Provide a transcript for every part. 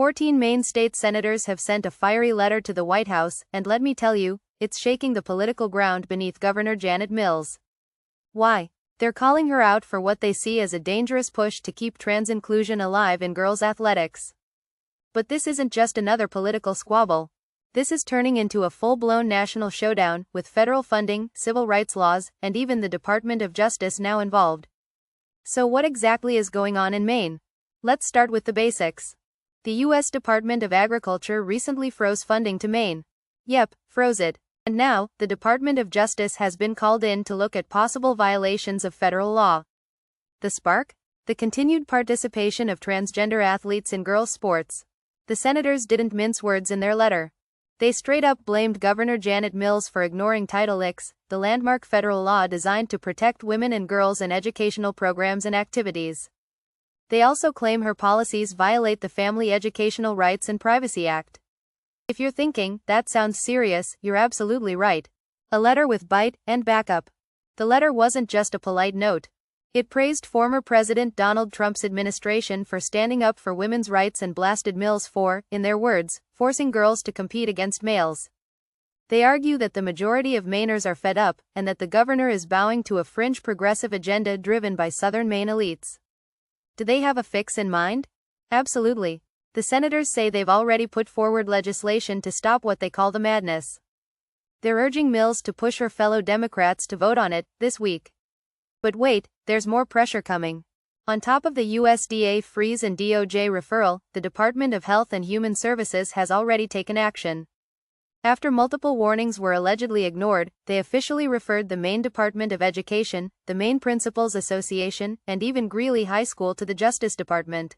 14 Maine state senators have sent a fiery letter to the White House, and let me tell you, it's shaking the political ground beneath Governor Janet Mills. Why? They're calling her out for what they see as a dangerous push to keep trans inclusion alive in girls' athletics. But this isn't just another political squabble. This is turning into a full-blown national showdown, with federal funding, civil rights laws, and even the Department of Justice now involved. So what exactly is going on in Maine? Let's start with the basics. The U.S. Department of Agriculture recently froze funding to Maine. Yep, froze it. And now, the Department of Justice has been called in to look at possible violations of federal law. The spark? The continued participation of transgender athletes in girls' sports. The senators didn't mince words in their letter. They straight up blamed Governor Janet Mills for ignoring Title IX, the landmark federal law designed to protect women and girls in educational programs and activities. They also claim her policies violate the Family Educational Rights and Privacy Act. If you're thinking, that sounds serious, you're absolutely right. A letter with bite and backup. The letter wasn't just a polite note. It praised former President Donald Trump's administration for standing up for women's rights and blasted Mills for, in their words, forcing girls to compete against males. They argue that the majority of Mainers are fed up, and that the governor is bowing to a fringe progressive agenda driven by Southern Maine elites. Do they have a fix in mind? Absolutely. The senators say they've already put forward legislation to stop what they call the madness. They're urging Mills to push her fellow Democrats to vote on it this week. But wait, there's more pressure coming. On top of the USDA freeze and DOJ referral, the Department of Health and Human Services has already taken action. After multiple warnings were allegedly ignored, they officially referred the Maine Department of Education, the Maine Principals Association, and even Greeley High School to the Justice Department.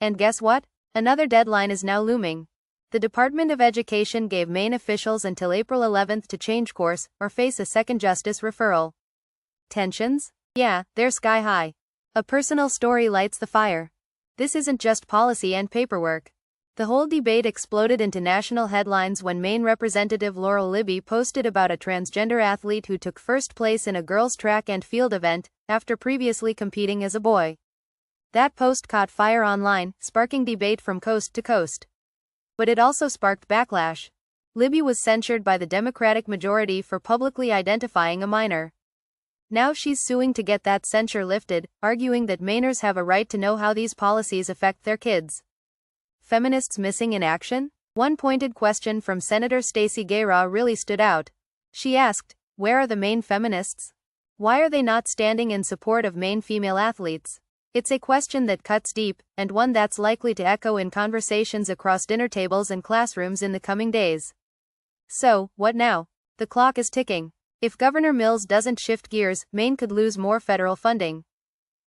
And guess what? Another deadline is now looming. The Department of Education gave Maine officials until April 11 to change course, or face a second justice referral. Tensions? Yeah, they're sky high. A personal story lights the fire. This isn't just policy and paperwork. The whole debate exploded into national headlines when Maine Representative Laurel Libby posted about a transgender athlete who took first place in a girls' track and field event, after previously competing as a boy. That post caught fire online, sparking debate from coast to coast. But it also sparked backlash. Libby was censured by the Democratic majority for publicly identifying a minor. Now she's suing to get that censure lifted, arguing that Mainers have a right to know how these policies affect their kids. Feminists missing in action? One pointed question from Senator Stacey Gayraw really stood out. She asked, where are the Maine feminists? Why are they not standing in support of Maine female athletes? It's a question that cuts deep, and one that's likely to echo in conversations across dinner tables and classrooms in the coming days. So, what now? The clock is ticking. If Governor Mills doesn't shift gears, Maine could lose more federal funding.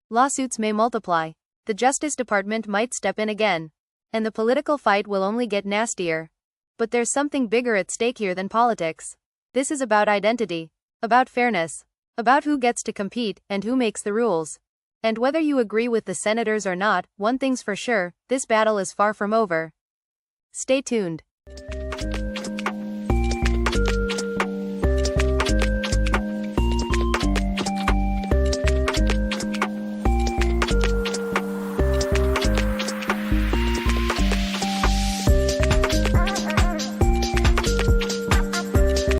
Lawsuits may multiply. The Justice Department might step in again. And the political fight will only get nastier. But there's something bigger at stake here than politics. This is about identity. About fairness. About who gets to compete, and who makes the rules. And whether you agree with the senators or not, one thing's for sure, this battle is far from over. Stay tuned.